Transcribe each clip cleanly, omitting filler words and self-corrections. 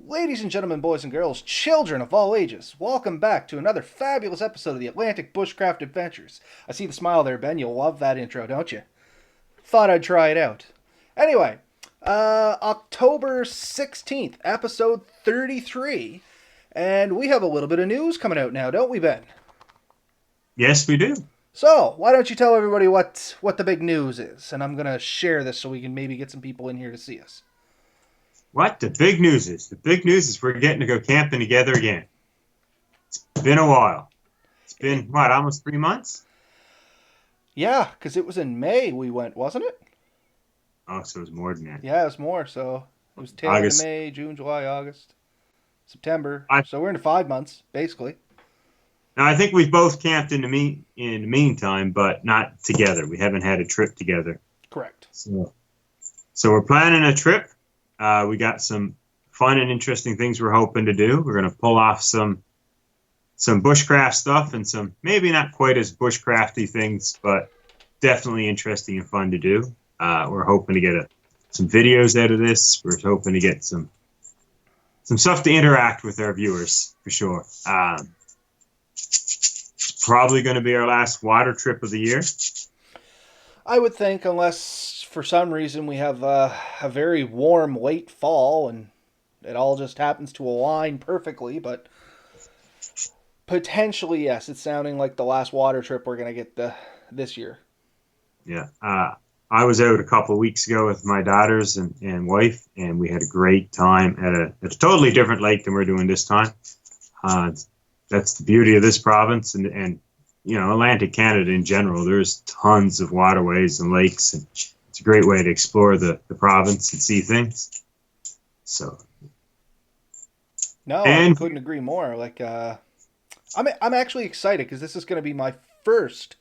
Ladies and gentlemen, boys and girls, children of all ages, welcome back to another fabulous episode of the Atlantic Bushcraft Adventures. I see the smile there, Ben. You'll love that intro, don't you? Thought I'd try it out. Anyway, October 16th, episode 33, and we have a little bit of news coming out now, don't we, Ben? Yes, we do. So, why don't you tell everybody what the big news is? And I'm going to share this so we can maybe get some people in here to see us. What the big news is? The big news is we're getting to go camping together again. It's been a while. It's been, almost 3 months? Yeah, because it was in May we went, wasn't it? Oh, so it was more than that. Yeah, it was more. So it was tail end of August. May, June, July, August, September. I, So we're into 5 months, basically. now, I think we've both camped in the meantime, but not together. We haven't had a trip together. Correct. So we're planning a trip. We got some fun and interesting things we're hoping to do. We're going to pull off some bushcraft stuff and some maybe not quite as bushcrafty things, but definitely interesting and fun to do. We're hoping to get some videos out of this. We're hoping to get some stuff to interact with our viewers for sure. It's probably going to be our last water trip of the year. I would think, unless for some reason we have a very warm late fall and it all just happens to align perfectly, but potentially, yes, it's sounding like the last water trip we're going to get this year. Yeah. I was out a couple of weeks ago with my daughters and wife, and we had a great time at a totally different lake than we're doing this time. That's the beauty of this province and Atlantic Canada in general. There's tons of waterways and lakes, and it's a great way to explore the province and see things. So, No, I and couldn't agree more. I'm actually excited because this is going to be my first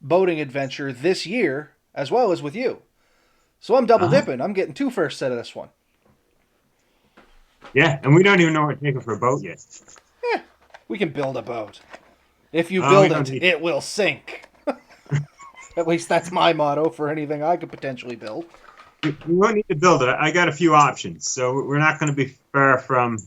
boating adventure this year, as well as with you. So I'm double uh dipping. I'm getting two firsts out of this one. yeah, and we don't even know what to take for a boat yet. We can build a boat. If you We build don't it, need. it will sink. At least that's my motto for anything I could potentially build. We won't need to build it. I got a few options, so we're not going to be far from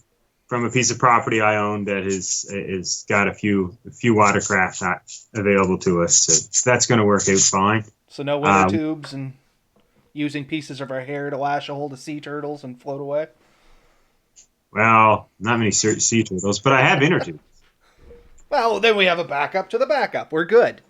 a piece of property I own that is got a few watercraft not available to us. So that's going to work out fine. So no winter tubes and using pieces of our hair to lash a hold of sea turtles and float away. Well, not many sea turtles, but I have inner tubes. Well, then we have a backup to the backup. We're good.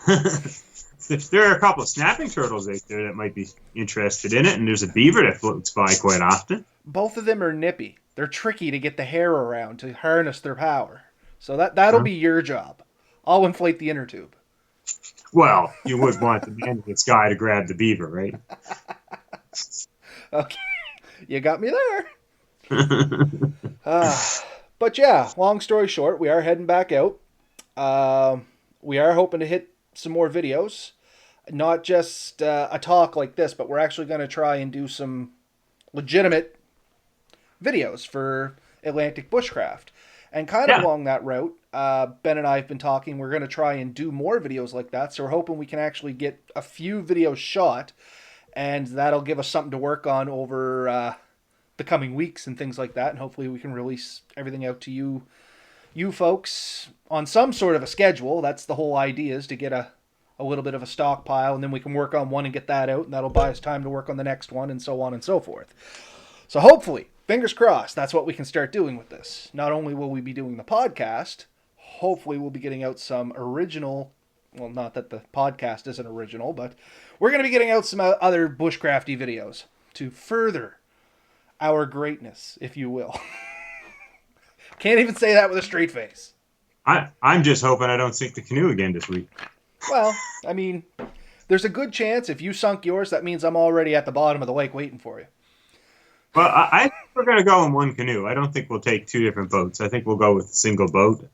There are a couple of snapping turtles out there that might be interested in it, and there's a beaver that floats by quite often. Both of them are nippy. They're tricky to get the hair around to harness their power. So that'll Huh? be your job. I'll inflate the inner tube. Well, you would want the man in the sky to grab the beaver, right? Okay, you got me there. But yeah, long story short, we are heading back out. We are hoping to hit some more videos. Not just a talk like this, but we're actually going to try and do some legitimate videos for Atlantic Bushcraft. And kind of Yeah. along that route, Ben and I have been talking. We're going to try and do more videos like that. So we're hoping we can actually get a few videos shot, and that'll give us something to work on over the coming weeks and things like that. And hopefully we can release everything out to you folks on some sort of a schedule. That's the whole idea, is to get a little bit of a stockpile, and then we can work on one and get that out, and that'll buy us time to work on the next one, and so on and so forth. So hopefully, fingers crossed, that's what we can start doing with this. Not only will we be doing the podcast, hopefully we'll be getting out some original, well, not that the podcast isn't original, but we're going to be getting out some other bushcrafty videos to further our greatness, if you will. Can't even say that with a straight face. I'm just hoping I don't sink the canoe again this week. Well, I mean, there's a good chance if you sunk yours, that means I'm already at the bottom of the lake waiting for you. Well, I think we're going to go in one canoe. I don't think we'll take two different boats. I think we'll go with a single boat.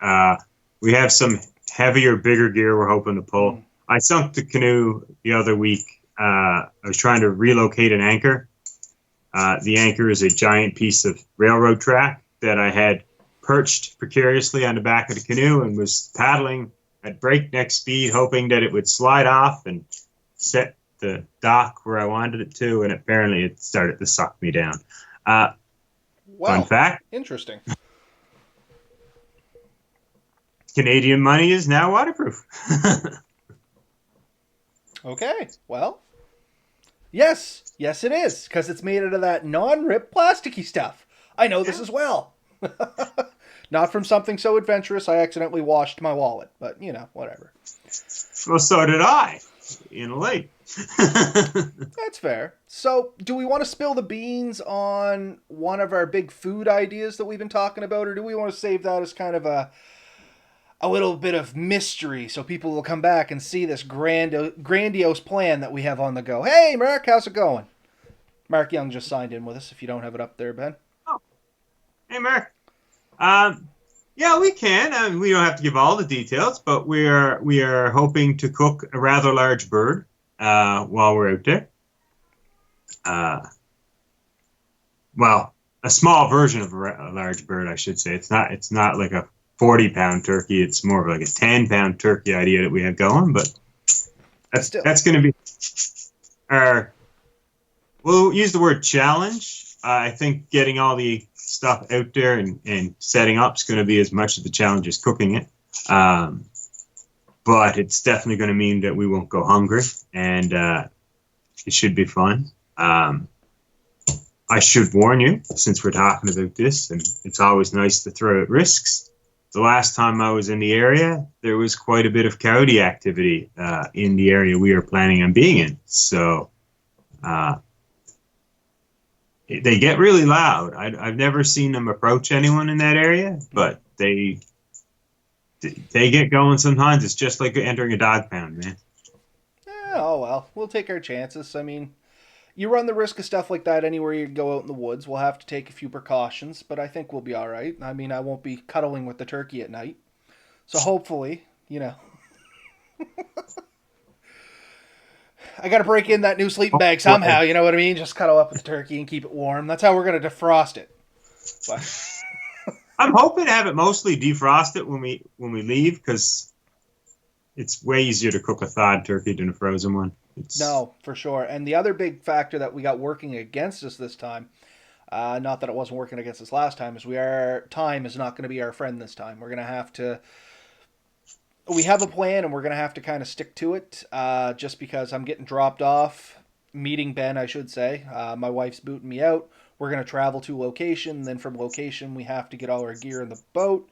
We have some heavier, bigger gear we're hoping to pull. I sunk the canoe the other week. I was trying to relocate an anchor. The anchor is a giant piece of railroad track that I had perched precariously on the back of the canoe and was paddling at breakneck speed, hoping that it would slide off and set the dock where I wanted it to, and apparently it started to suck me down. Fun Well, fact: interesting. Canadian money is now waterproof. Okay, well, yes, yes, it is because it's made out of that non-rip plasticky stuff. I know this Yeah. as well. Not from something so adventurous I accidentally washed my wallet, but whatever. Well, so did I in a lake. That's fair. So, do we want to spill the beans on one of our big food ideas that we've been talking about, or do we want to save that as kind of a little bit of mystery so people will come back and see this grandiose plan that we have on the go? Hey, Mark, how's it going? Mark Young just signed in with us. If you don't have it up there, Ben. Oh, hey, Mark. Um, yeah, we can. We don't have to give all the details, but we are hoping to cook a rather large bird while we're out there. Uh, well, a small version of a large bird, I should say. It's not like a 40-pound turkey. It's more of like a 10-pound turkey idea that we have going. But Still, that's going to be our. We'll use the word challenge. I think getting all the stuff out there and setting up is going to be as much of the challenge as cooking it. But it's definitely going to mean that we won't go hungry, and it should be fun. I should warn you, since we're talking about this, and it's always nice to throw out risks. The last time I was in the area, there was quite a bit of coyote activity in the area we are planning on being in. So they get really loud. I've never seen them approach anyone in that area, but they get going sometimes. It's just like entering a dog pound, man. oh well, we'll take our chances. I mean, you run the risk of stuff like that anywhere you go out in the woods. We'll have to take a few precautions, but I think we'll be all right. I mean, I won't be cuddling with the turkey at night. So hopefully, I got to break in that new sleeping bag somehow, you know what I mean? Just cuddle up with the turkey and keep it warm. That's how we're going to defrost it. But I'm hoping to have it mostly defrosted when we leave, because it's way easier to cook a thawed turkey than a frozen one. no, for sure. And the other big factor that we got working against us this time, not that it wasn't working against us last time, is time is not going to be our friend this time. We're going to have to. We have a plan, and we're going to have to kind of stick to it. Just because I'm getting dropped off, meeting Ben, I should say. My wife's booting me out. We're going to travel to location. Then from location, we have to get all our gear in the boat,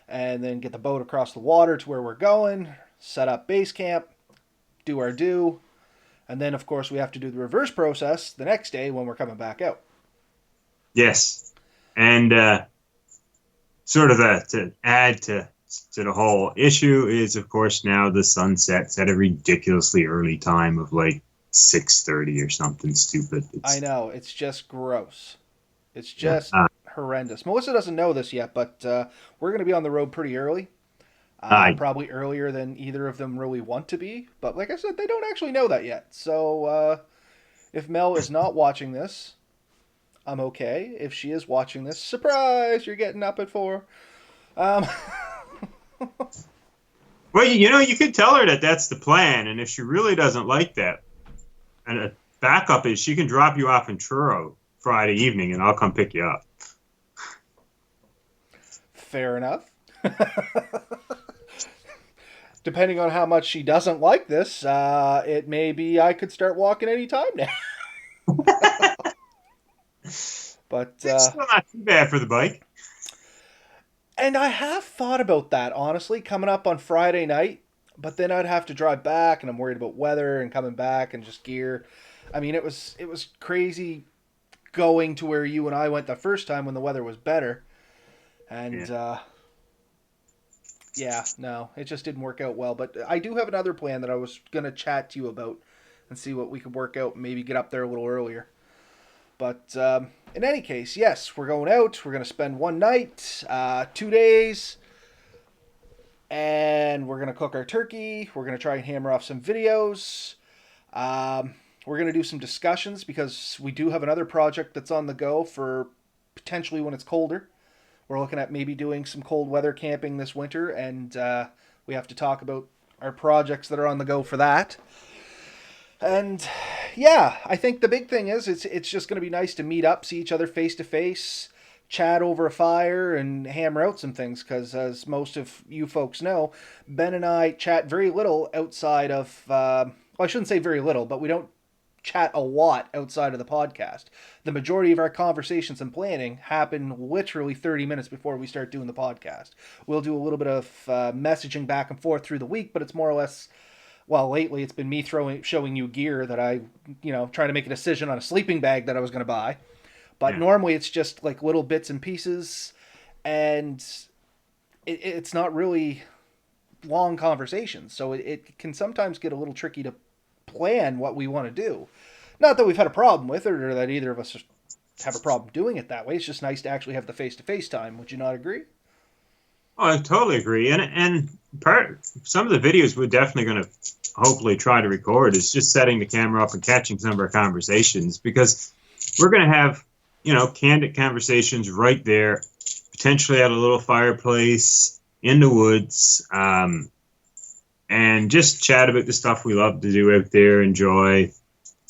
and then get the boat across the water to where we're going. Set up base camp, do our due, and then of course we have to do the reverse process the next day when we're coming back out. Yes, and sort of to add to the whole issue is, of course, now the sun sets at a ridiculously early time of like 6:30 or something stupid. I know, it's just gross. It's Yeah. just horrendous. Melissa doesn't know this yet, but we're going to be on the road pretty early. I Probably earlier than either of them really want to be. But like I said, they don't actually know that yet. So if Mel is not watching this, I'm okay. If she is watching this, surprise, you're getting up at 4. Um, Well, you could tell her that that's the plan, and if she really doesn't like that, and a backup is she can drop you off in Truro Friday evening, and I'll come pick you up. fair enough. Depending on how much she doesn't like this, it may be I could start walking any time now. But It's still not too bad for the bike. and I have thought about that honestly, coming up on Friday night. But then I'd have to drive back, and I'm worried about weather and coming back and just gear. I mean, it was crazy going to where you and I went the first time when the weather was better, and Yeah. yeah, no, it just didn't work out well. But I do have another plan that I was gonna chat to you about and see what we could work out. Maybe get up there a little earlier. But in any case, yes, we're going out. We're gonna spend one night, 2 days, and we're gonna cook our turkey. We're gonna try and hammer off some videos. We're gonna do some discussions because we do have another project that's on the go for potentially when it's colder. We're looking at maybe doing some cold weather camping this winter, and we have to talk about our projects that are on the go for that. And yeah, I think the big thing is it's just going to be nice to meet up, see each other face to face, chat over a fire and hammer out some things because, as most of you folks know, Ben and I chat very little outside of. Well, I shouldn't say very little, but we don't chat a lot outside of the podcast. The majority of our conversations and planning happen literally 30 minutes before we start doing the podcast. We'll do a little bit of messaging back and forth through the week, but it's more or less, well, lately it's been me showing you gear that I, trying to make a decision on a sleeping bag that I was going to buy. But Yeah. normally it's just like little bits and pieces, and it's not really long conversations. So it can sometimes get a little tricky to plan what we want to do. Not that we've had a problem with it or that either of us have a problem doing it that way. It's just nice to actually have the face to face time. Would you not agree? Oh, I totally agree. And some of the videos we're definitely going to hopefully try to record is just setting the camera up and catching some of our conversations, because we're going to have, candid conversations right there, potentially at a little fireplace in the woods, and just chat about the stuff we love to do out there, enjoy,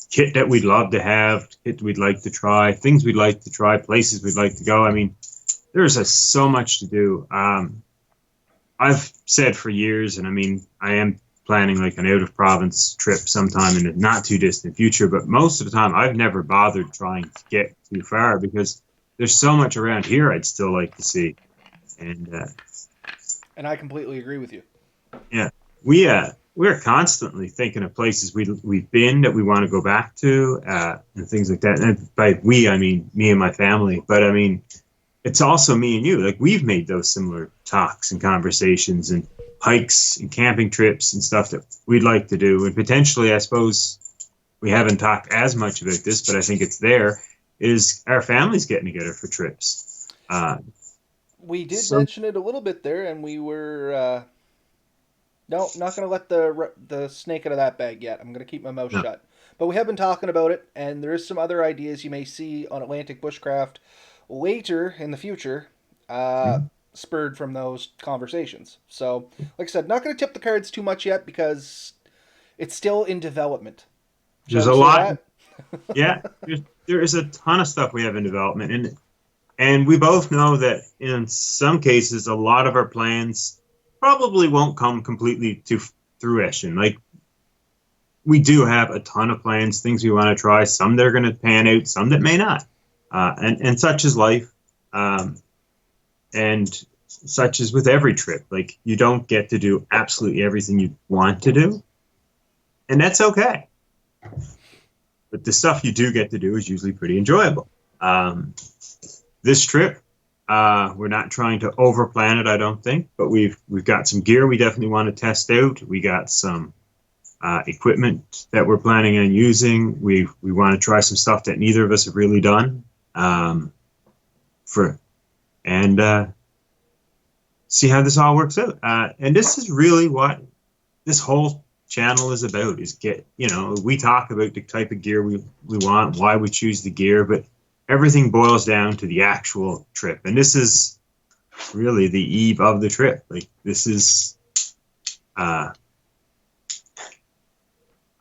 kit that we'd love to have, kit we'd like to try, things we'd like to try, places we'd like to go. I mean, there's so much to do. I've said for years, and I mean, I am planning like an out-of-province trip sometime in the not-too-distant future, but most of the time I've never bothered trying to get too far because there's so much around here I'd still like to see. And I completely agree with you. Yeah, we're constantly thinking of places we've been that we want to go back to, and things like that. And by we, I mean me and my family. But I mean, it's also me and you. Like, we've made those similar talks and conversations and hikes and camping trips and stuff that we'd like to do. And potentially, I suppose we haven't talked as much about this, but I think it's there, is our families getting together for trips. We did mention it a little bit there, and we were no, not going to let the snake out of that bag yet. I'm going to keep my mouth shut. But we have been talking about it, and there is some other ideas you may see on Atlantic Bushcraft later in the future, spurred from those conversations. So, like I said, not going to tip the cards too much yet because it's still in development. There's a lot. Yeah, there is a ton of stuff we have in development, and we both know that in some cases, a lot of our plans probably won't come completely to fruition. Like, we do have a ton of plans, things we want to try, some that are going to pan out, some that may not. And such is life. And such is with every trip. Like, you don't get to do absolutely everything you want to do. And that's okay. But the stuff you do get to do is usually pretty enjoyable. This trip, we're not trying to overplan it, I don't think, but we've got some gear we definitely want to test out. We got some equipment that we're planning on using. We want to try some stuff that neither of us have really done, see how this all works out. And this is really what this whole channel is about, is we talk about the type of gear we want, why we choose the gear, but everything boils down to the actual trip. And this is really the eve of the trip. Like, this is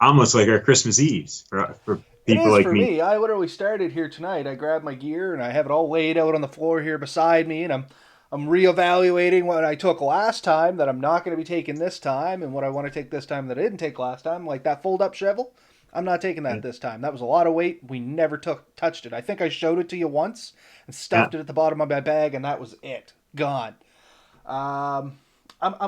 almost like our Christmas Eves for people like me. Me. I literally started here tonight. I grabbed my gear and I have it all laid out on the floor here beside me, and I'm reevaluating what I took last time that I'm not going to be taking this time, and what I want to take this time that I didn't take last time. Like that fold-up shovel, I'm not taking that this time. That was a lot of weight. We never touched it. I think I showed it to you once and stuffed it at the bottom of my bag, and that was it. Gone. I'm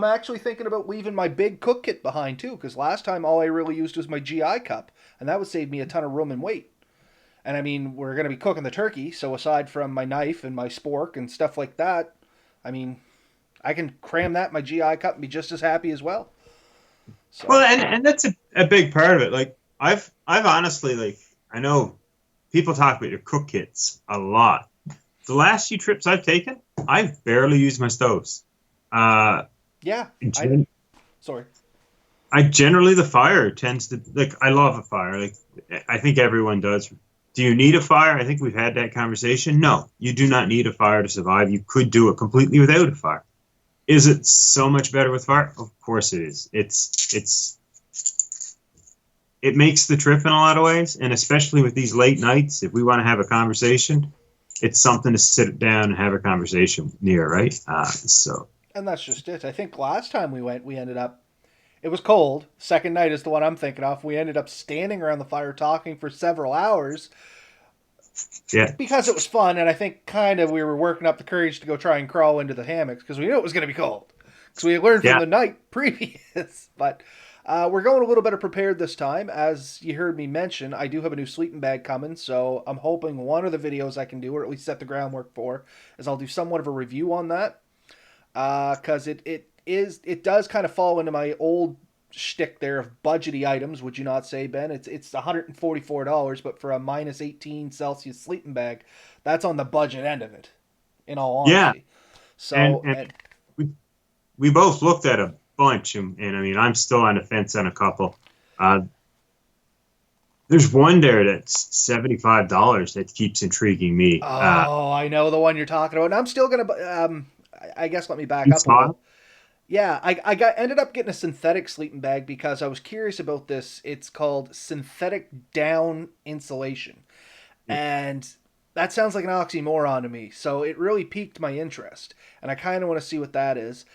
actually thinking about leaving my big cook kit behind too, because last time all I really used was my GI cup, and that would save me a ton of room and weight. And I mean, we're going to be cooking the turkey, so aside from my knife and my spork and stuff like that, I mean, I can cram that in my GI cup and be just as happy as well. So. Well, and that's a big part of it. Like, I've honestly, like, I know people talk about your cook kits a lot. The last few trips I've taken, I've barely used my stoves. Yeah. Sorry. Generally, the fire tends to, like, I love a fire. Like, I think everyone does. Do you need a fire? I think we've had that conversation. No, you do not need a fire to survive. You could do it completely without a fire. Is it so much better with fire? Of course it is. It makes the trip in a lot of ways, and especially with these late nights, if we want to have a conversation, it's something to sit down and have a conversation near, right? So And that's just it. I think last time we went, we ended up. It was cold. Second night is the one I'm thinking of. We ended up standing around the fire talking for several hours yeah, because it was fun, and I think kind of we were working up the courage to go try and crawl into the hammocks because we knew it was going to be cold because we had learned from yeah, the night previous. But we're going a little better prepared this time. As you heard me mention, I do have a new sleeping bag coming, so I'm hoping one of the videos I can do, or at least set the groundwork for, is I'll do somewhat of a review on that because it does kind of fall into my old shtick there of budgety items. Would you not say, Ben? It's $144, but for a minus 18 Celsius sleeping bag, that's on the budget end of it. In all yeah. honesty, so And we we both looked at a bunch, and I mean, I'm still on the fence on a couple. Uh, there's one there that's $75 that keeps intriguing me. oh, I know the one you're talking about. And I'm still gonna. I guess let me back You up a saw it? little. Yeah, I got ended up getting a synthetic sleeping bag because I was curious about this. It's called synthetic down insulation, Yeah. and that sounds like an oxymoron to me. So it really piqued my interest, and I kind of want to see what that is.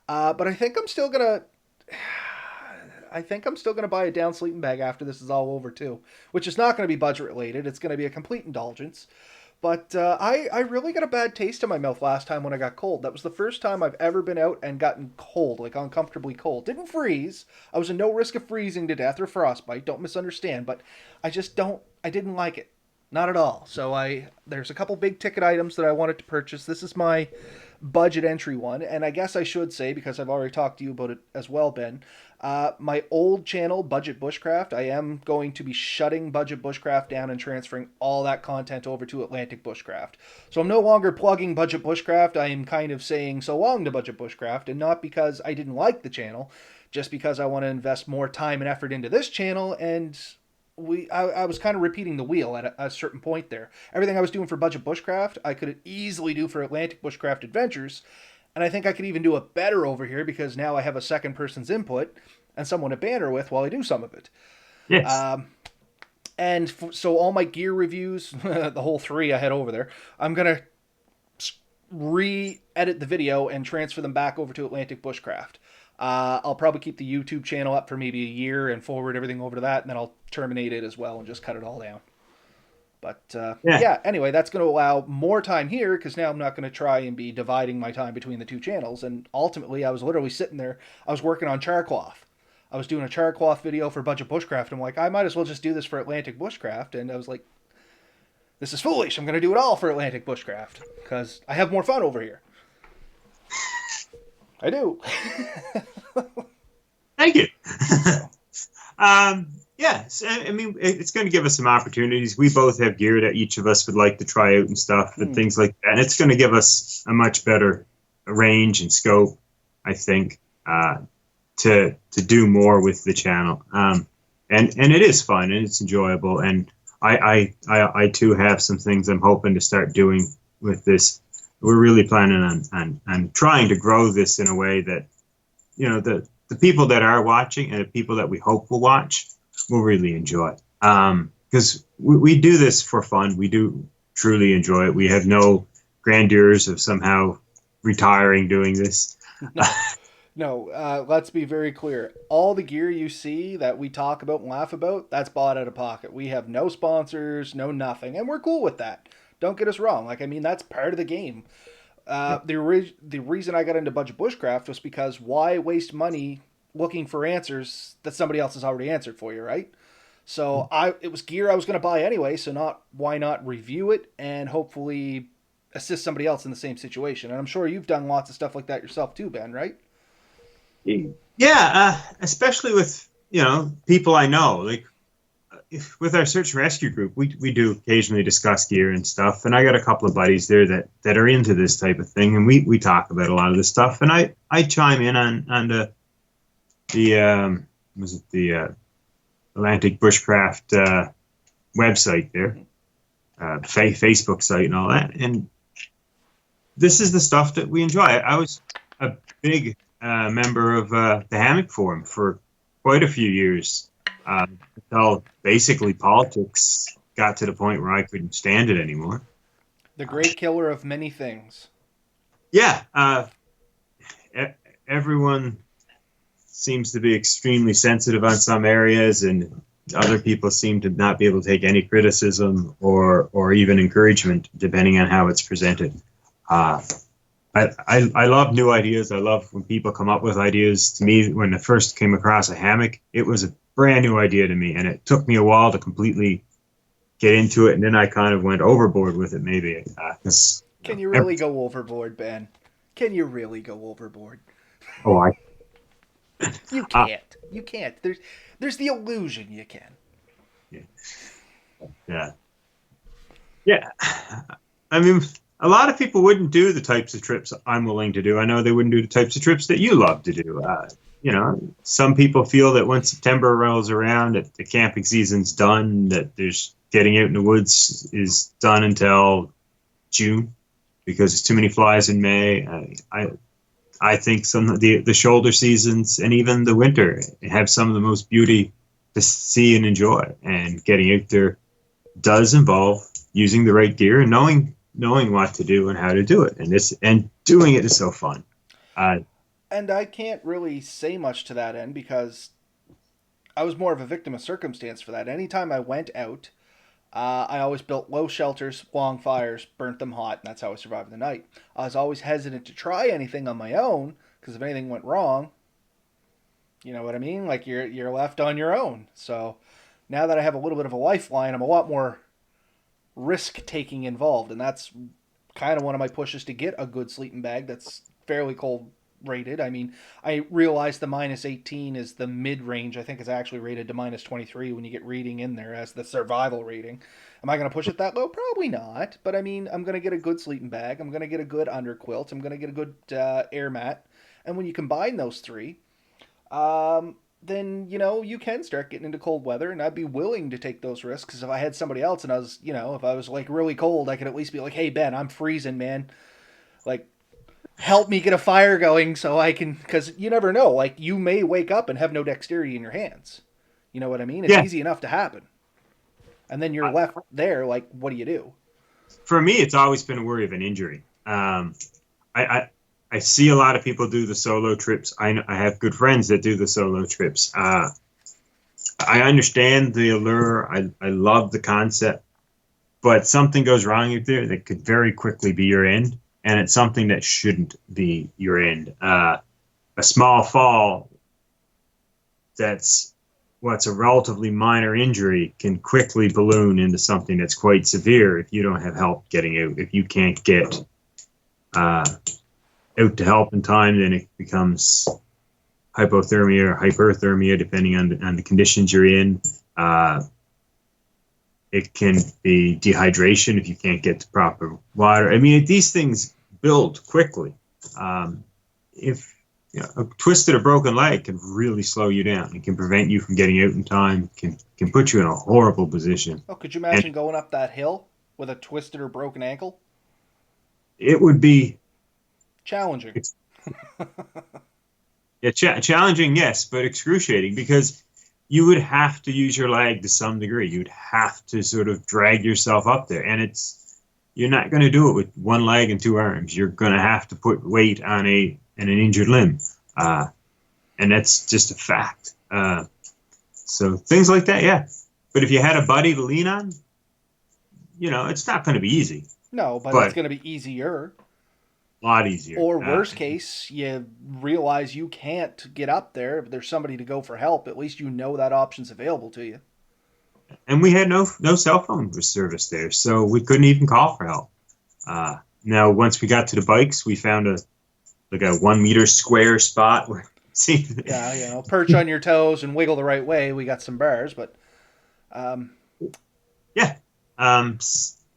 But I think I'm still gonna. I think I'm still gonna buy a down sleeping bag after this is all over too, which is not going to be budget related. It's going to be a complete indulgence. But I really got a bad taste in my mouth last time when I got cold. That was the first time I've ever been out and gotten cold, like uncomfortably cold. Didn't freeze. I was in no risk of freezing to death or frostbite. Don't misunderstand. But I just don't. I didn't like it. Not at all. So there's a couple big ticket items that I wanted to purchase. This is my budget entry one, and I guess I should say because I've already talked to you about it as well, Ben. My old channel, Budget Bushcraft, I am going to be shutting Budget Bushcraft down and transferring all that content over to Atlantic Bushcraft. So I'm no longer plugging Budget Bushcraft. I am kind of saying so long to Budget Bushcraft, and not because I didn't like the channel, just because I want to invest more time and effort into this channel. And I was kind of repeating the wheel at a certain point there. Everything I was doing for Budget Bushcraft, I could easily do for Atlantic Bushcraft Adventures, and I think I could even do it better over here because now I have a second person's input and someone to banter with while I do some of it. Yes. So all my gear reviews, the whole three I had over there, I'm gonna re-edit the video and transfer them back over to Atlantic Bushcraft. I'll probably keep the YouTube channel up for maybe a year and forward everything over to that, and then I'll terminate it as well and just cut it all down. But Yeah. yeah, anyway, that's going to allow more time here because now I'm not going to try and be dividing my time between the two channels. And ultimately, I was literally sitting there, I was working on charcloth. I was doing a charcloth video for Budget Bushcraft. I'm like, I might as well just do this for Atlantic Bushcraft. And I was like, this is foolish. I'm going to do it all for Atlantic Bushcraft because I have more fun over here. I do. Thank you. Yes, I mean, it's going to give us some opportunities. We both have gear that each of us would like to try out and stuff and things like that. And it's going to give us a much better range and scope, I think, to do more with the channel. And it is fun and it's enjoyable. And I too have some things I'm hoping to start doing with this. We're really planning on trying to grow this in a way that, you know, the people that are watching and the people that we hope will watch will really enjoy. Because we do this for fun. We do truly enjoy it. We have no grandeurs of somehow retiring doing this. No, let's be very clear. All the gear you see that we talk about and laugh about, that's bought out of pocket. We have no sponsors, no nothing, and we're cool with that. Don't get us wrong. Like, I mean, that's part of the game. The reason I got into Budget Bushcraft was because why waste money looking for answers that somebody else has already answered for you, right? So it was gear I was going to buy anyway, so why not review it and hopefully assist somebody else in the same situation. And I'm sure you've done lots of stuff like that yourself too, Ben, right? Yeah, especially with, you know, people I know. Like with our search and rescue group, we do occasionally discuss gear and stuff. And I got a couple of buddies there that are into this type of thing, and we talk about a lot of this stuff. And I chime in on the Atlantic Bushcraft website there, Facebook site and all that. And this is the stuff that we enjoy. I was a big member of the Hammock Forum for quite a few years until basically politics got to the point where I couldn't stand it anymore. The great killer of many things. Yeah, e- everyone seems to be extremely sensitive on some areas, and other people seem to not be able to take any criticism or even encouragement, depending on how it's presented. Uh, I love new ideas. I love when people come up with ideas. To me, when I first came across a hammock, it was a brand new idea to me, and it took me a while to completely get into it, and then I kind of went overboard with it, maybe. 'Cause, Can you really go overboard, Ben? Can you really go overboard? oh, You uh, can't. You can't. There's the illusion you can. yeah, yeah, yeah. I mean, a lot of people wouldn't do the types of trips I'm willing to do. I know they wouldn't do the types of trips that you love to do. Some people feel that when September rolls around, that the camping season's done, that there's getting out in the woods is done until June because there's too many flies in May. I think some of the shoulder seasons and even the winter have some of the most beauty to see and enjoy. And getting out there does involve using the right gear and knowing what to do and how to do it. And doing it is so fun. Uh, And I can't really say much to that end because I was more of a victim of circumstance for that. Anytime I went out, I always built low shelters, long fires, burnt them hot, and that's how I survived the night. I was always hesitant to try anything on my own because if anything went wrong, you know what I mean? Like you're left on your own. So now that I have a little bit of a lifeline, I'm a lot more risk taking involved, and that's kind of one of my pushes to get a good sleeping bag that's fairly cold rated. I mean, I realize the minus 18 is the mid range. I think it's actually rated to minus 23 when you get reading in there as the survival rating. Am I going to push it that low? Probably not. But I mean, I'm going to get a good sleeping bag. I'm going to get a good underquilt. I'm going to get a good air mat. And when you combine those three, then you can start getting into cold weather, and I'd be willing to take those risks because if I had somebody else and I was, if I was like really cold, I could at least be like, "Hey Ben, I'm freezing, man. Like, help me get a fire going so I can." Because you never know. Like, you may wake up and have no dexterity in your hands. You know what I mean? It's yeah, easy enough to happen, and then you're left there. Like, what do you do? for me, it's always been a worry of an injury. I, I I see a lot of people do the solo trips. I have good friends that do the solo trips. I understand the allure. I love the concept, but something goes wrong out there that could very quickly be your end, and it's something that shouldn't be your end. A small fall that's what's a relatively minor injury can quickly balloon into something that's quite severe if you don't have help getting out. If you can't get uh, out to help in time, then it becomes hypothermia or hyperthermia, depending on the conditions you're in. Uh, it can be dehydration if you can't get to proper water. I mean, these things build quickly. If a twisted or broken leg can really slow you down. It can prevent you from getting out in time. Can put you in a horrible position. Oh, could you And imagine going up that hill with a twisted or broken ankle? it would be Challenging. challenging, yes, but excruciating because you would have to use your leg to some degree. You'd have to sort of drag yourself up there, and you're not going to do it with one leg and two arms. You're going to have to put weight on an injured limb, and that's just a fact. So things like that, yeah. But if you had a buddy to lean on, it's not going to be easy, No, but it's but going to be easier. a lot easier. Or worst case, you realize you can't get up there. If there's somebody to go for help, at least you know that option's available to you. And we had no cell phone service there, so we couldn't even call for help. Now, once we got to the bikes, we found a 1 meter square spot where Yeah, perch on your toes and wiggle the right way. We got some bars, but yeah.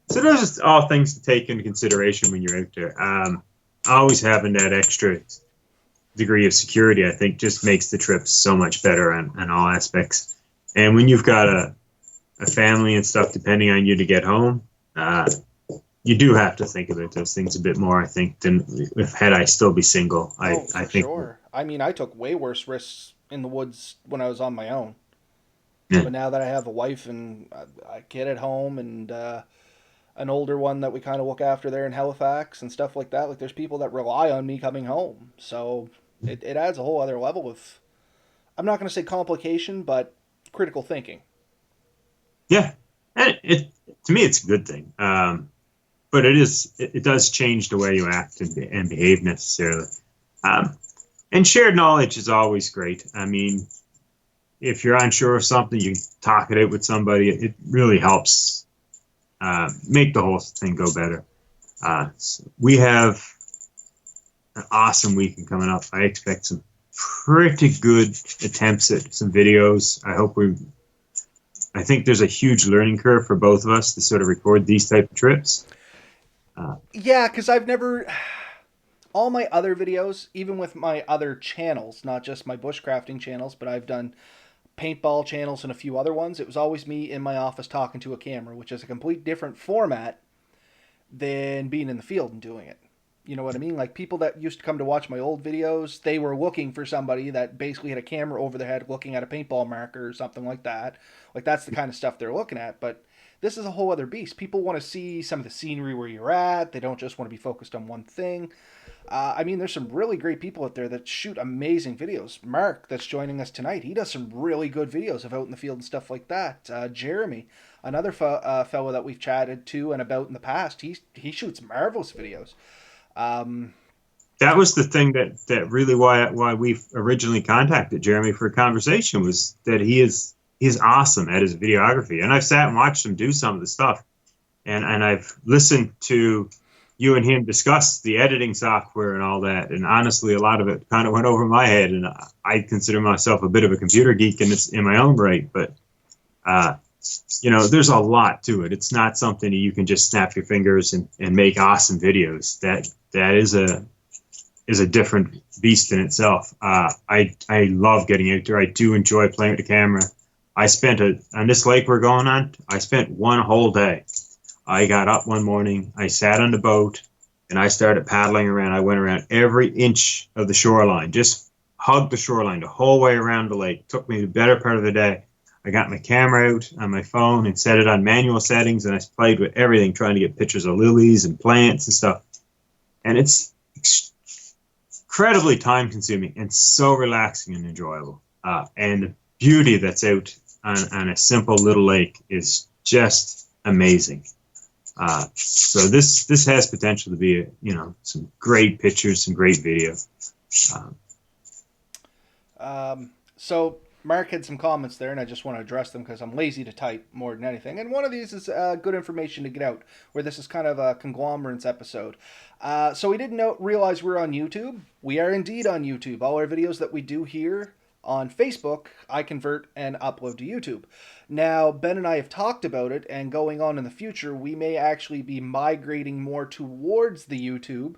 So those are all things to take into consideration when you're out there. Always having that extra degree of security, I think, just makes the trip so much better on all aspects. And when you've got a family and stuff depending on you to get home, you do have to think about those things a bit more, I think, than if had I still be single. I think. Sure. I mean, I took way worse risks in the woods when I was on my own. Yeah. But now that I have a wife and a kid at home and an older one that we kind of look after there in Halifax and stuff like that. Like there's people that rely on me coming home, so it adds a whole other level of, I'm not going to say complication, but critical thinking. Yeah, and it to me it's a good thing. But it does change the way you act and behave necessarily. Um, and shared knowledge is always great. I mean, if you're unsure of something, you talk it out with somebody. It really helps make the whole thing go better. So we have an awesome weekend coming up. I expect some pretty good attempts at some videos. I think there's a huge learning curve for both of us to sort of record these type of trips. Yeah, because I've never, all my other videos, even with my other channels, not just my bushcrafting channels, but I've done paintball channels and a few other ones, it was always me in my office talking to a camera, which is a complete different format than being in the field and doing it. You know what I mean? Like people that used to come to watch my old videos, they were looking for somebody that basically had a camera over their head looking at a paintball marker or something like that. Like that's the kind of stuff they're looking at. But this is a whole other beast. People want to see some of the scenery where you're at. They don't just want to be focused on one thing. I mean, there's some really great people out there that shoot amazing videos. Mark, that's joining us tonight, he does some really good videos of out in the field and stuff like that. Jeremy, another fellow that we've chatted to and about in the past, he shoots marvelous videos. Um, That was the thing that really why we originally contacted Jeremy for a conversation, was that he's awesome at his videography, and I've sat and watched him do some of the stuff, and I've listened to you and him discuss the editing software and all that, and honestly, a lot of it kind of went over my head, and I consider myself a bit of a computer geek, and it's in my own right, but there's a lot to it. It's not something that you can just snap your fingers and make awesome videos. That is a different beast in itself. I love getting out there. I do enjoy playing with the camera. On this lake we're going on, I spent one whole day. I got up one morning, I sat on the boat, and I started paddling around. I went around every inch of the shoreline, just hugged the shoreline the whole way around the lake. It took me the better part of the day. I got my camera out on my phone and set it on manual settings, and I played with everything, trying to get pictures of lilies and plants and stuff. And it's incredibly time-consuming and so relaxing and enjoyable. And the beauty that's out on a simple little lake is just amazing. So this has potential to be some great pictures, some great video. So Mark had some comments there, and I just want to address them because I'm lazy to type more than anything. And one of these is good information to get out, where this is kind of a conglomerates episode. So we didn't realize we're on YouTube. We are indeed on YouTube. All our videos that we do here on Facebook, I convert and upload to YouTube. Now, Ben and I have talked about it, and going on in the future, we may actually be migrating more towards the YouTube,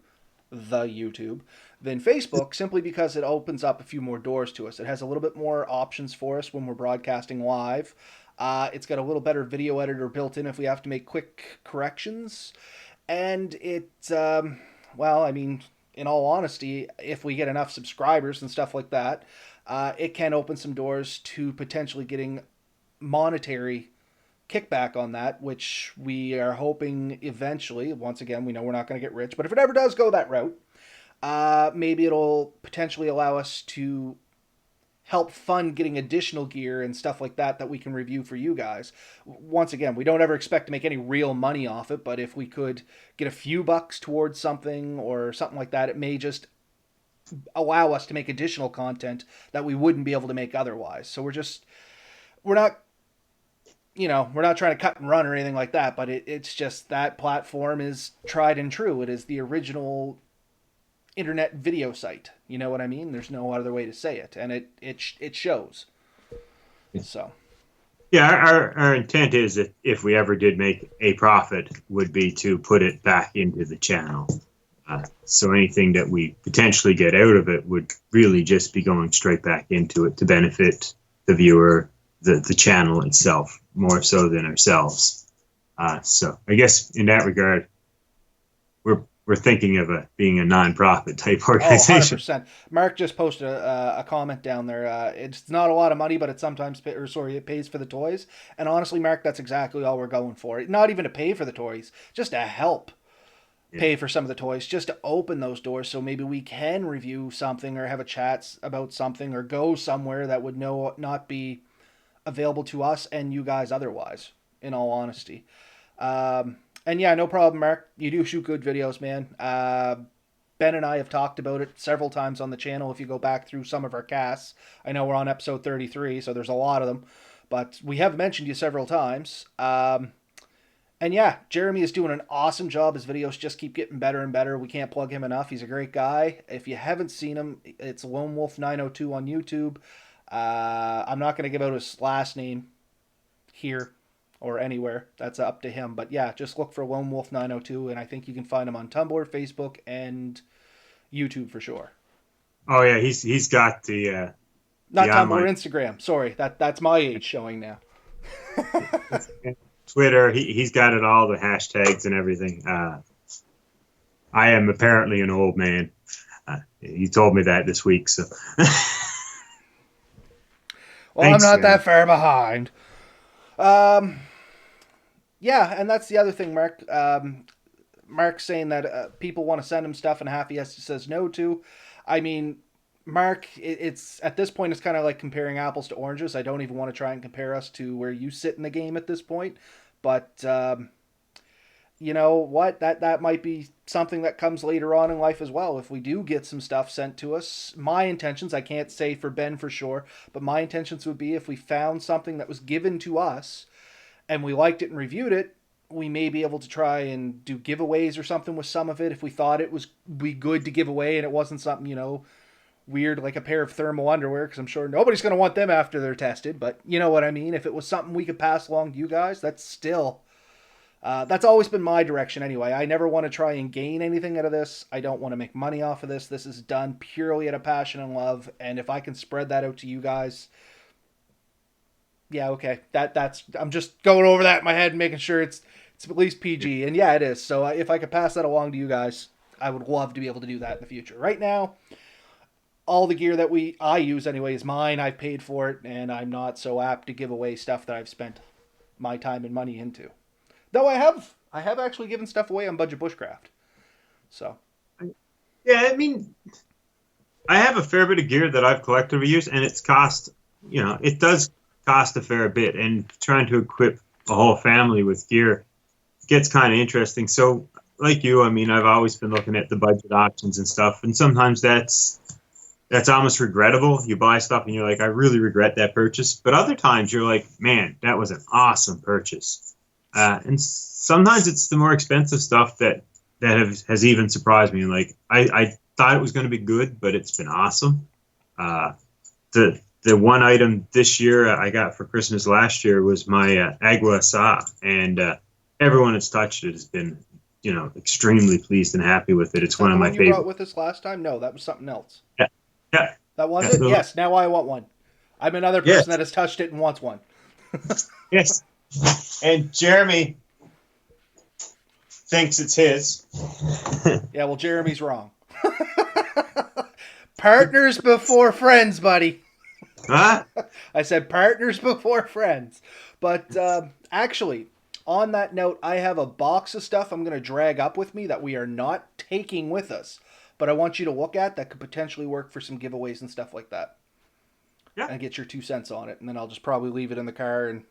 than Facebook, simply because it opens up a few more doors to us. It has a little bit more options for us when we're broadcasting live. It's got a little better video editor built in if we have to make quick corrections. And well, I mean, in all honesty, if we get enough subscribers and stuff like that, it can open some doors to potentially getting monetary kickback on that, which we are hoping eventually. Once again, we know we're not going to get rich, but if it ever does go that route, maybe it'll potentially allow us to help fund getting additional gear and stuff like that we can review for you guys. Once again, we don't ever expect to make any real money off it, but if we could get a few bucks towards something or something like that, it may just allow us to make additional content that we wouldn't be able to make otherwise. So we're not trying to cut and run or anything like that, but it's just that platform is tried and true. It is the original internet video site. You know what I mean? There's no other way to say it, and it shows. So, yeah, our intent is that if we ever did make a profit, would be to put it back into the channel. So anything that we potentially get out of it would really just be going straight back into it to benefit the viewer, the channel itself, more so than ourselves. So I guess in that regard, we're we're thinking of being a nonprofit type Oh, organization. 100%. Mark just posted a comment down there. It's not a lot of money, but it sometimes it pays for the toys. And honestly, Mark, that's exactly all we're going for. Not even to pay for the toys, just to help Yeah. pay for some of the toys, just to open those doors so maybe we can review something or have a chat about something or go somewhere that would not be available to us and you guys otherwise, in all honesty. And yeah, no problem, Mark. You do shoot good videos, man. Ben and I have talked about it several times on the channel. If you go back through some of our casts, I know we're on episode 33, so there's a lot of them, but we have mentioned you several times. And yeah, Jeremy is doing an awesome job. His videos just keep getting better and better. We can't plug him enough. He's a great guy. If you haven't seen him, it's Lone Wolf 902 on YouTube. I'm not going to give out his last name here or anywhere. That's up to him. But yeah, just look for Lone Wolf 902, and I think you can find him on Tumblr, Facebook, and YouTube for sure. Oh yeah, he's got the Not Tumblr, online Instagram. Sorry, that's my age showing now. Twitter. He's got it all, the hashtags and everything. I am apparently an old man. He told me that this week. So Well, I'm thanks, not man. that far behind. Um, yeah, and that's the other thing, Mark. Mark's saying that people want to send him stuff and half he says no to. I mean, Mark, it's at this point it's kind of like comparing apples to oranges. I don't even want to try and compare us to where you sit in the game at this point, but you know what? That might be something that comes later on in life as well. If we do get some stuff sent to us, my intentions, I can't say for Ben for sure, but my intentions would be if we found something that was given to us and we liked it and reviewed it, we may be able to try and do giveaways or something with some of it if we thought it was be good to give away and it wasn't something, weird like a pair of thermal underwear, because I'm sure nobody's going to want them after they're tested, but you know what I mean. If it was something we could pass along to you guys, that's always been my direction anyway. I never want to try and gain anything out of this. I don't want to make money off of this. This is done purely out of passion and love, and if I can spread that out to you guys, yeah, okay. That's I'm just going over that in my head and making sure it's at least PG. And yeah, it is. So if I could pass that along to you guys, I would love to be able to do that in the future. Right now, all the gear that I use anyway is mine. I've paid for it, and I'm not so apt to give away stuff that I've spent my time and money into. Though I have actually given stuff away on Budget Bushcraft. So Yeah, I mean, I have a fair bit of gear that I've collected over years, and it does cost a fair bit. And trying to equip a whole family with gear gets kind of interesting. So, like you, I mean, I've always been looking at the budget options and stuff, and sometimes that's almost regrettable. You buy stuff and you're like, I really regret that purchase. But other times you're like, man, that was an awesome purchase. And sometimes it's the more expensive stuff that has even surprised me. Like I thought it was going to be good, but it's been awesome. The one item this year I got for Christmas last year was my Agua Sa, and everyone that's touched it has been, extremely pleased and happy with it. is It's that one the of my one you brought favorite. with us last time? No, that was something else. Yeah, yeah, That was yeah. it? Yes, now I want one. I'm another person Yes, that has touched it and wants one. yes. And Jeremy thinks it's his. Yeah, well, Jeremy's wrong. Partners before friends, buddy. Huh? I said partners before friends. But actually, on that note, I have a box of stuff I'm going to drag up with me that we are not taking with us, but I want you to look at that could potentially work for some giveaways and stuff like that. Yeah. And get your 2 cents on it, and then I'll just probably leave it in the car and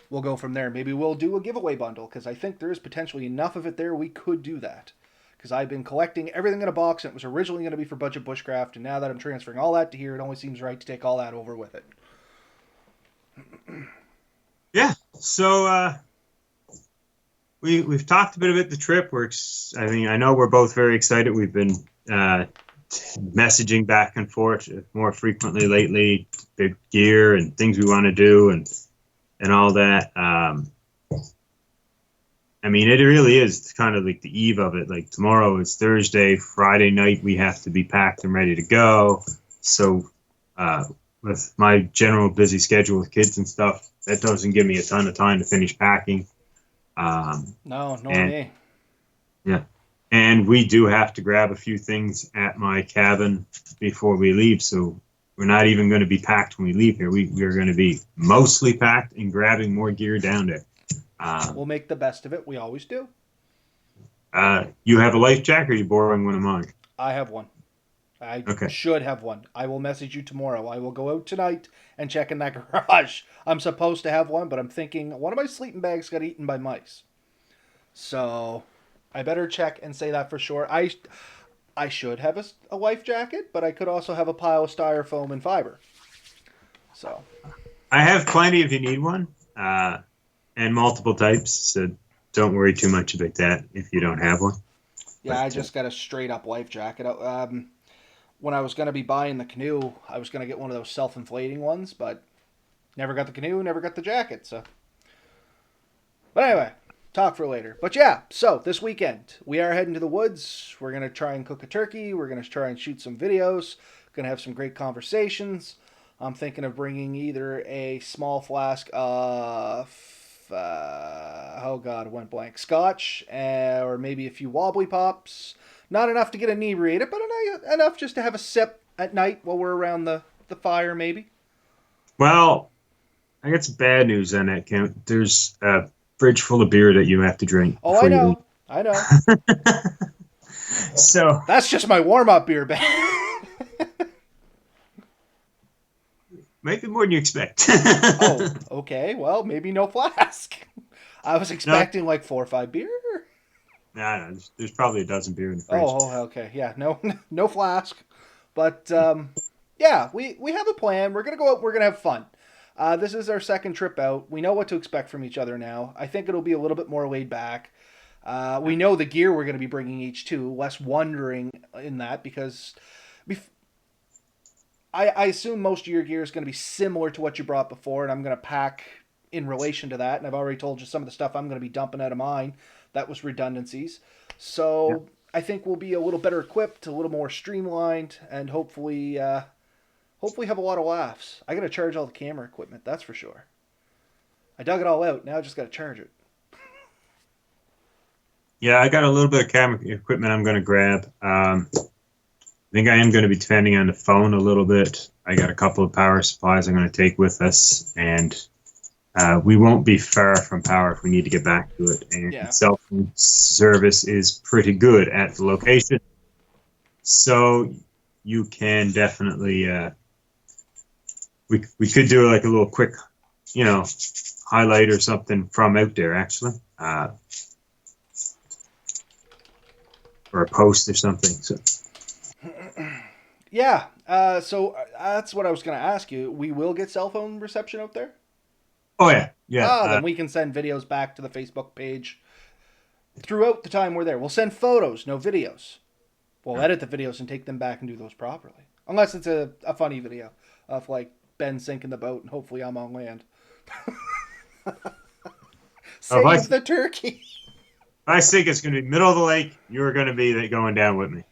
we'll go from there. Maybe we'll do a giveaway bundle, because I think there is potentially enough of it there we could do that. Because I've been collecting everything in a box, and it was originally going to be for Budget Bushcraft, and now that I'm transferring all that to here, it only seems right to take all that over with it. Yeah. So we've talked a bit about the trip. I know we're both very excited. We've been messaging back and forth more frequently lately, the gear and things we want to do and all that. I mean, it really is kind of like the eve of it. Like tomorrow is Thursday, Friday night we have to be packed and ready to go. So with my general busy schedule with kids and stuff, that doesn't give me a ton of time to finish packing. No, nor and me. yeah, And we do have to grab a few things at my cabin before we leave. So we're not even going to be packed when we leave here. We're going to be mostly packed and grabbing more gear down there. We'll make the best of it. We always do. You have a life jacket, or are you borrowing one of mine? I have one. I Okay. should have one. I will message you tomorrow. I will go out tonight and check in that garage. I'm supposed to have one, but I'm thinking one of my sleeping bags got eaten by mice. So I better check and say that for sure. I should have a life jacket, but I could also have a pile of styrofoam and fiber. So I have plenty if you need one, and multiple types. So don't worry too much about that if you don't have one. yeah, I just got a straight up life jacket. When I was going to be buying the canoe, I was going to get one of those self inflating ones, but never got the canoe, never got the jacket. So, but anyway, talk for later. But yeah, so this weekend we are heading to the woods. We're gonna try and cook a turkey. We're gonna try and shoot some videos. Gonna have some great conversations. I'm thinking of bringing either a small flask of oh god, it went blank, scotch, or maybe a few wobbly pops. Not enough to get inebriated, but enough just to have a sip at night while we're around the fire, maybe. Well, I got some bad news on that count. There's a fridge full of beer that you have to drink Oh, I before you know, I know. leave. So That's just my warm up beer bag. might be more than you expect. Oh, okay. Well, maybe no flask. I was No, expecting like 4 or 5 beer. no, there's probably a dozen beer in the fridge. Oh, okay. Yeah, no, no flask. But yeah, we have a plan. We're gonna go out. We're gonna have fun. This is our second trip out. We know what to expect from each other now. I think it'll be a little bit more laid back. We know the gear we're going to be bringing each too. Less wondering in that because I assume most of your gear is going to be similar to what you brought before, and I'm going to pack in relation to that. And I've already told you some of the stuff I'm going to be dumping out of mine. That was redundancies. Yeah. So I think we'll be a little better equipped, a little more streamlined, and hopefully have a lot of laughs. I got to charge all the camera equipment, that's for sure. I dug it all out. Now I just got to charge it. Yeah, I got a little bit of camera equipment I'm going to grab. I think I am going to be depending on the phone a little bit. I got a couple of power supplies I'm going to take with us, and we won't be far from power if we need to get back to it. And Yeah. cell phone service is pretty good at the location, so you can definitely. We could do like a little quick, highlight or something from out there actually, or a post or something. So. Yeah. So that's what I was going to ask you. We will get cell phone reception out there? Oh yeah, yeah. Then we can send videos back to the Facebook page throughout the time we're there. We'll send photos, no videos. We'll edit the videos and take them back and do those properly. Unless it's a funny video of like Ben sinking the boat and hopefully I'm on land. Save the turkey. I think it's going to be middle of the lake. You're going to be going down with me.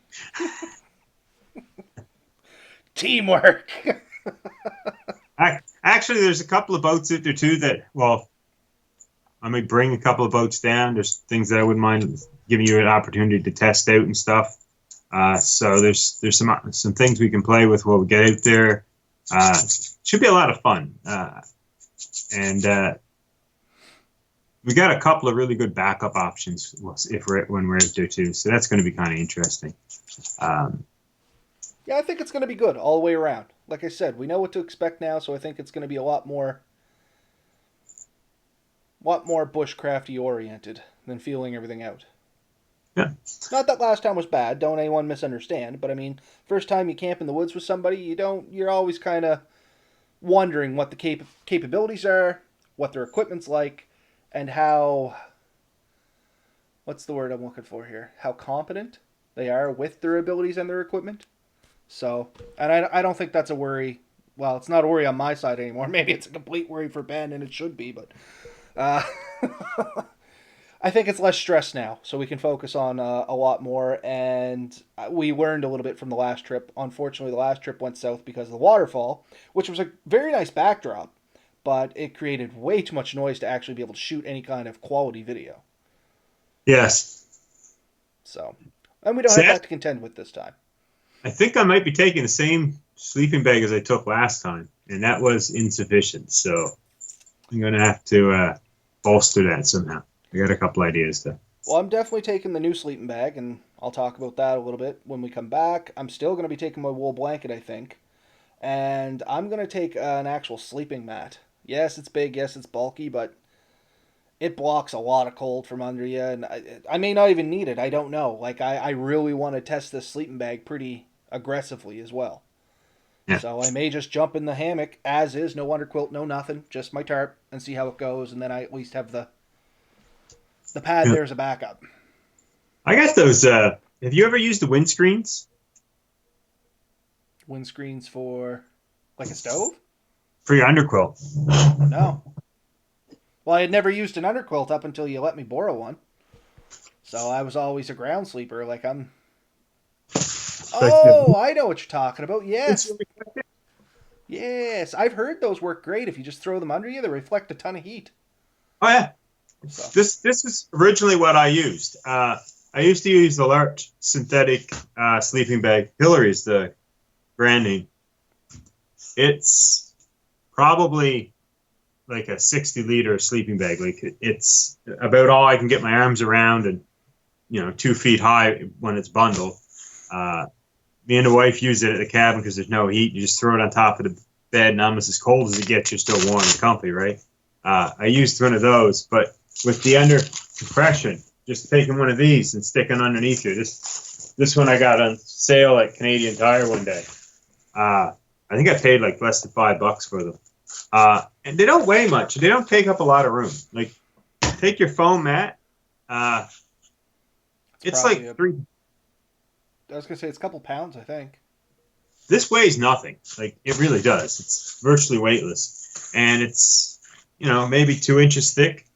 Teamwork. Actually, there's a couple of boats out there too I may bring a couple of boats down. There's things that I wouldn't mind giving you an opportunity to test out and stuff. So there's some things we can play with while we get out there. Should be a lot of fun. And we got a couple of really good backup options when we're out there too. So that's going to be kind of interesting. Yeah, I think it's going to be good all the way around. Like I said, we know what to expect now, so I think it's going to be a lot more bushcrafty oriented than feeling everything out. Yeah. Not that last time was bad. Don't anyone misunderstand. But I mean, first time you camp in the woods with somebody, you're always kind of wondering what the capabilities are, what their equipment's like, and how, what's the word I'm looking for here? How competent they are with their abilities and their equipment. So, and I don't think that's a worry. Well, it's not a worry on my side anymore. Maybe it's a complete worry for Ben, and it should be, but I think it's less stress now, so we can focus on a lot more. And we learned a little bit from the last trip. Unfortunately, the last trip went south because of the waterfall, which was a very nice backdrop, but it created way too much noise to actually be able to shoot any kind of quality video. Yes. So, and we don't have Sad. that to contend with this time. I think I might be taking the same sleeping bag as I took last time, and that was insufficient. So I'm gonna have to bolster that somehow. I got a couple ideas though. Well, I'm definitely taking the new sleeping bag, and I'll talk about that a little bit when we come back. I'm still going to be taking my wool blanket, I think, and I'm going to take an actual sleeping mat. Yes, it's big. Yes, it's bulky, but it blocks a lot of cold from under you, and I may not even need it. I don't know. Like, I really want to test this sleeping bag pretty aggressively as well. Yeah. So I may just jump in the hammock as is, no underquilt, no nothing, just my tarp, and see how it goes, and then I at least have the pad Yeah. there as a backup. I got those. Have you ever used the windscreens Windscreens for like a stove? for your underquilt? No. Well, I had never used an underquilt up until you let me borrow one. So I was always a ground sleeper. Like I'm. Like the Oh, I know what you're talking about. Yes, yes. I've heard those work great if you just throw them under you. They reflect a ton of heat. Oh yeah, So this is originally what I used. I used to use the Larch synthetic sleeping bag. Hillary's the brand name. It's probably like a 60-liter sleeping bag. Like it's about all I can get my arms around, and 2 feet high when it's bundled. Me and the wife use it at the cabin because there's no heat. You just throw it on top of the bed, and almost as cold as it gets, you're still warm and comfy, right? I used one of those, but with the under compression, just taking one of these and sticking underneath you. This one I got on sale at Canadian Tire one day. I think I paid like less than $5 for them. And they don't weigh much. They don't take up a lot of room. Like, take your foam mat. It's like three. I was gonna say it's a couple pounds, I think. This weighs nothing. Like, it really does. It's virtually weightless, and it's maybe 2 inches thick,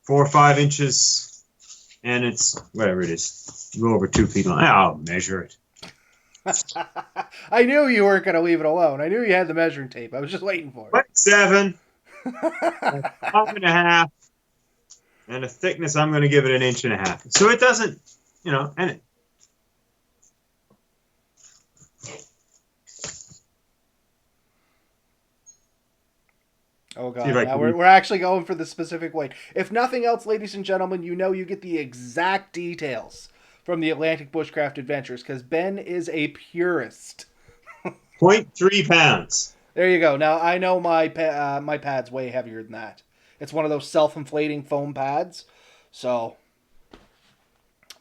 4 or 5 inches, and it's whatever it is, a little over 2 feet long. I'll measure it. I knew you weren't gonna leave it alone. I knew you had the measuring tape. I was just waiting for Like 7, it. 5.5, and a thickness. I'm going to give it 1.5 inches. So it doesn't, and it. Oh god! Now we're actually going for the specific weight. If nothing else, ladies and gentlemen, you get the exact details from the Atlantic Bushcraft Adventures because Ben is a purist. 0.3 pounds. There you go. Now I know my pad's way heavier than that. It's one of those self-inflating foam pads. So,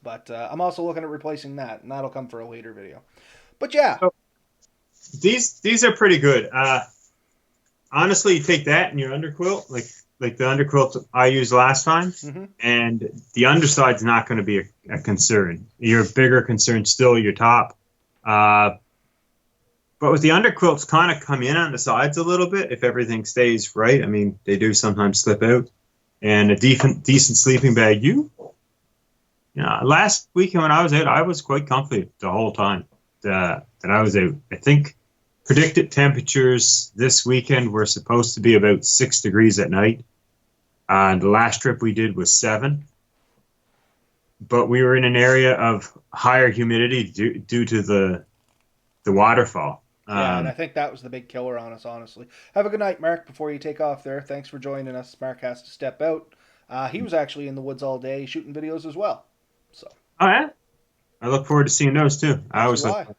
but I'm also looking at replacing that, and that'll come for a later video. But yeah, So these are pretty good. Honestly, you take that in your underquilt, like the underquilt I used last time, and the underside's not going to be a concern. Your bigger concern still your top. But with the underquilts, kind of come in on the sides a little bit if everything stays right. I mean, they do sometimes slip out. And a decent sleeping bag. Last weekend when I was out, I was quite comfy the whole time that I was out. I think predicted temperatures this weekend were supposed to be about 6 degrees at night. The last trip we did was 7. But we were in an area of higher humidity due to the waterfall. yeah, and I think that was the big killer on us, honestly. Have a good night, Mark, before you take off there. Thanks for joining us. Mark has to step out. He was actually in the woods all day shooting videos as well. So. Oh, yeah? I look forward to seeing those, too. I always look.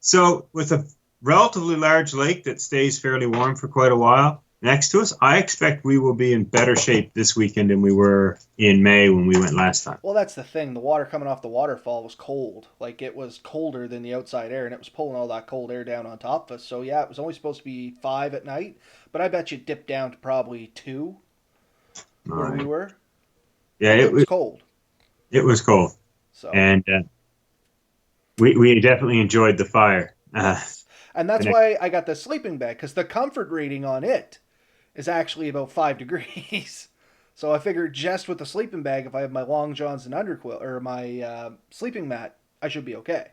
So with a relatively large lake that stays fairly warm for quite a while next to us, I expect we will be in better shape this weekend than we were in May when we went last time. Well, that's the thing. The water coming off the waterfall was cold. Like, it was colder than the outside air, and it was pulling all that cold air down on top of us. So, yeah, it was only supposed to be 5 at night, but I bet you it dipped down to probably 2 where we were. Yeah, it was cold. It was cold. So. And we definitely enjoyed the fire. And that's why I got the sleeping bag, because the comfort rating on it is actually about 5 degrees. So I figured just with the sleeping bag, if I have my long johns and underquilt, or my sleeping mat, I should be okay.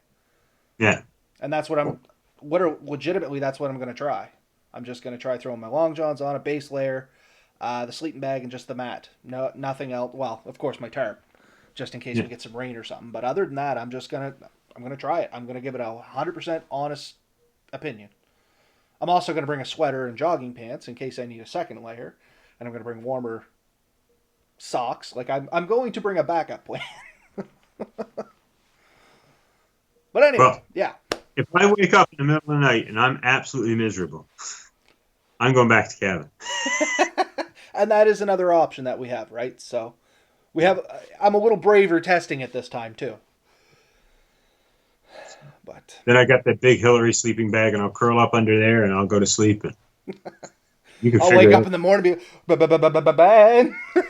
Yeah. And that's what legitimately, that's what I'm going to try. I'm just going to try throwing my long johns on a base layer, The sleeping bag and just the mat. No, nothing else. Well, of course my tarp, just in case Yeah. we get some rain or something. But other than that, I'm gonna try it. I'm gonna give it a 100% honest opinion. I'm also gonna bring a sweater and jogging pants in case I need a second layer, and I'm gonna bring warmer socks. Like I'm going to bring a backup plan. But anyway, Well, yeah. if I wake up in the middle of the night and I'm absolutely miserable, I'm going back to cabin. And that is another option that we have, right? So we Yeah. have. I'm a little braver testing it this time too. But Then I got that big Hillary sleeping bag, and I'll curl up under there and I'll go to sleep. And you can I'll wake figure up it in the morning and be bang. out.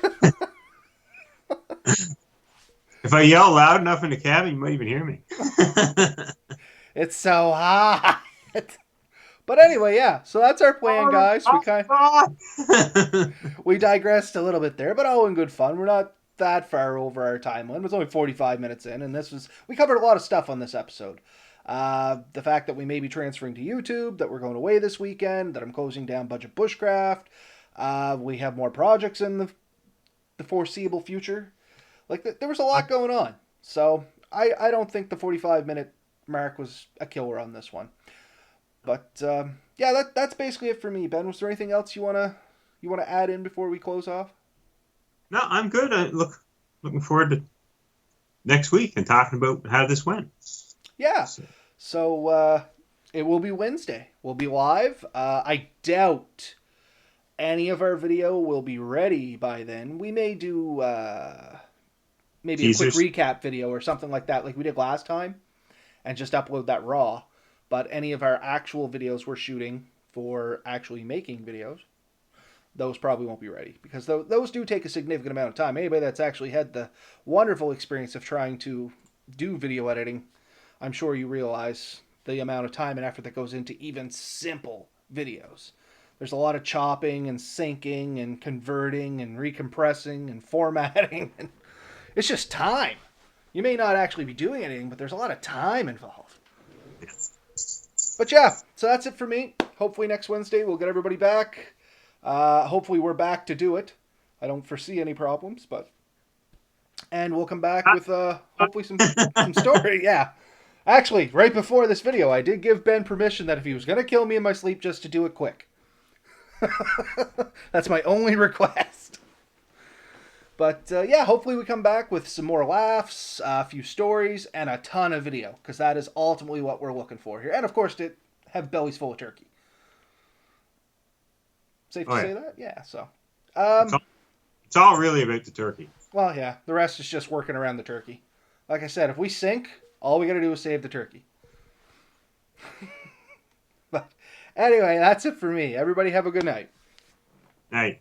If I yell loud enough in the cabin, you might even hear me. It's so hot. But anyway, yeah. So that's our plan, Oh, guys. oh, God. We digressed a little bit there, but all in good fun. We're not that far over our time limit. It's only 45 minutes in, and we covered a lot of stuff on this episode. The fact that we may be transferring to YouTube, that we're going away this weekend, that I'm closing down Budget Bushcraft. We have more projects in the foreseeable future. Like there was a lot going on, so I don't think the 45-minute mark was a killer on this one. But yeah, that's basically it for me. Ben, was there anything else you wanna add in before we close off? No, I'm good. Looking forward to next week and talking about how this went. Yeah. So, So it will be Wednesday. We'll be live. I doubt any of our video will be ready by then. We may do maybe a quick teasers. recap video or something like that, like we did last time, and just upload that raw. But any of our actual videos we're shooting for actually making videos, those probably won't be ready because those do take a significant amount of time. Anybody that's actually had the wonderful experience of trying to do video editing, I'm sure you realize the amount of time and effort that goes into even simple videos. There's a lot of chopping and syncing and converting and recompressing and formatting. And it's just time. You may not actually be doing anything, but there's a lot of time involved. But yeah, so that's it for me. Hopefully next Wednesday we'll get everybody back. Hopefully we're back to do it. I don't foresee any problems, but and we'll come back with hopefully some story. Yeah, actually, right before this video, I did give Ben permission that if he was gonna kill me in my sleep, just to do it quick. That's my only request. But yeah, hopefully we come back with some more laughs, a few stories, and a ton of video, because that is ultimately what we're looking for here. And of course, to have bellies full of turkey. Safe Oh to yeah, say that? Yeah, so. it's all, it's all really about the turkey. Well, yeah, the rest is just working around the turkey. Like I said, if we sink, all we gotta do is save the turkey. But anyway, that's it for me. Everybody have a good night. Hey.